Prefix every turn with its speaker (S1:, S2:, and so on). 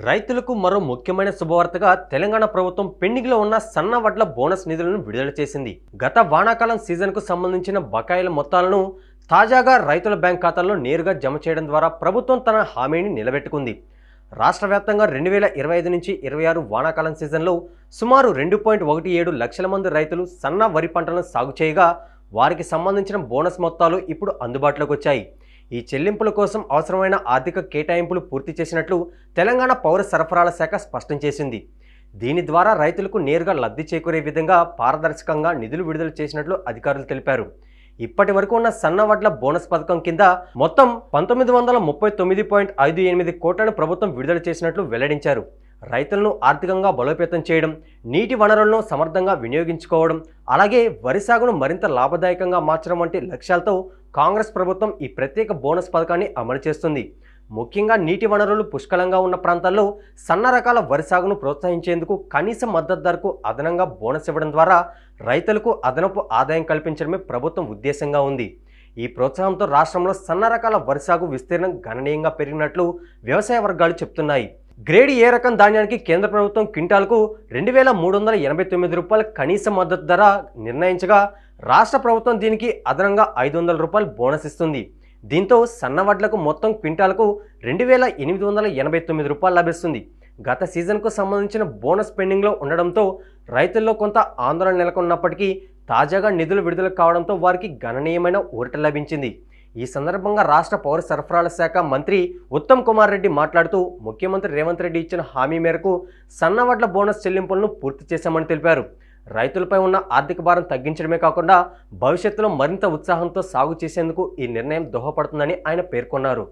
S1: రైతులకు మరో ముఖ్యమైన శుభవార్తగా తెలంగాణ ప్రభుత్వం పెండింగ్లో ఉన్న సన్న వడ్ల బోనస్ నిధులను విడుదల చేసింది. గత వానాకాలం సీజన్కు సంబంధించిన బకాయిల మొత్తాలను తాజాగా రైతుల బ్యాంక్ ఖాతాల్లో నేరుగా జమ చేయడం ద్వారా ప్రభుత్వం తన హామీని నిలబెట్టుకుంది. రాష్ట్ర వ్యాప్తంగా 2025 నుంచి 26 వానాకాలం సీజన్లో సుమారు 2.17 లక్షల మంది రైతులు సన్న వరి పంటలను సాగు చేయగా వారికి సంబంధించిన బోనస్ మొత్తాలు ఇప్పుడు అందుబాటులోకి వచ్చాయి. ఈ చెల్లింపుల కోసం అవసరమైన ఆర్థిక కేటాయింపులు పూర్తి చేసినట్లు తెలంగాణ పౌర సరఫరాల శాఖ స్పష్టం చేసింది. దీని ద్వారా రైతులకు నేరుగా లబ్ధి చేకూరే విధంగా పారదర్శకంగా నిధులు విడుదల చేసినట్లు అధికారులు తెలిపారు. ఇప్పటి వరకు ఉన్న సన్న వడ్ల బోనస్ పథకం కింద మొత్తం 1939.58 కోట్లను ప్రభుత్వం విడుదల చేసినట్లు వెల్లడించారు. రైతులను ఆర్థికంగా బలోపేతం చేయడం, నీటి వనరులను సమర్థంగా వినియోగించుకోవడం, అలాగే వరి సాగును మరింత లాభదాయకంగా మార్చడం వంటి లక్ష్యాలతో కాంగ్రెస్ ప్రభుత్వం ఈ ప్రత్యేక బోనస్ పథకాన్ని అమలు చేస్తుంది. ముఖ్యంగా నీటి వనరులు పుష్కలంగా ఉన్న ప్రాంతాల్లో సన్న రకాల వరి సాగును ప్రోత్సహించేందుకు కనీస మద్దతు ధరకు అదనంగా బోనస్ ఇవ్వడం ద్వారా రైతులకు అదనపు ఆదాయం కల్పించడమే ప్రభుత్వం ఉద్దేశంగా ఉంది. ఈ ప్రోత్సాహంతో రాష్ట్రంలో సన్న రకాల వరి సాగు విస్తీర్ణం గణనీయంగా పెరిగినట్లు వ్యవసాయ వర్గాలు చెబుతున్నాయి. గ్రేడ్ ఏ రకం ధాన్యానికి కేంద్ర ప్రభుత్వం క్వింటాల్కు 2,389 రూపాయల కనీస మద్దతు ధర నిర్ణయించగా రాష్ట్ర ప్రభుత్వం దీనికి అదనంగా 500 రూపాయలు బోనస్ ఇస్తుంది. దీంతో సన్న వడ్లకు మొత్తం క్వింటాల్కు 2,889 రూపాయలు లభిస్తుంది. గత సీజన్కు సంబంధించిన బోనస్ పెండింగ్లో ఉండడంతో రైతుల్లో కొంత ఆందోళన నెలకొన్నప్పటికీ తాజాగా నిధులు విడుదల కావడంతో వారికి గణనీయమైన ఊరట లభించింది. ఈ సందర్భంగా రాష్ట్ర పౌర సరఫరాల శాఖ మంత్రి ఉత్తమ్ కుమార్ రెడ్డి మాట్లాడుతూ ముఖ్యమంత్రి రేవంత్ రెడ్డి ఇచ్చిన హామీ మేరకు సన్న వడ్ల బోనస్ చెల్లింపులను పూర్తి చేశామని తెలిపారు. రైతులపై ఉన్న ఆర్థిక భారం తగ్గించడమే కాకుండా భవిష్యత్తులో మరింత ఉత్సాహంతో సాగు చేసేందుకు ఈ నిర్ణయం దోహదపడుతుందని ఆయన పేర్కొన్నారు.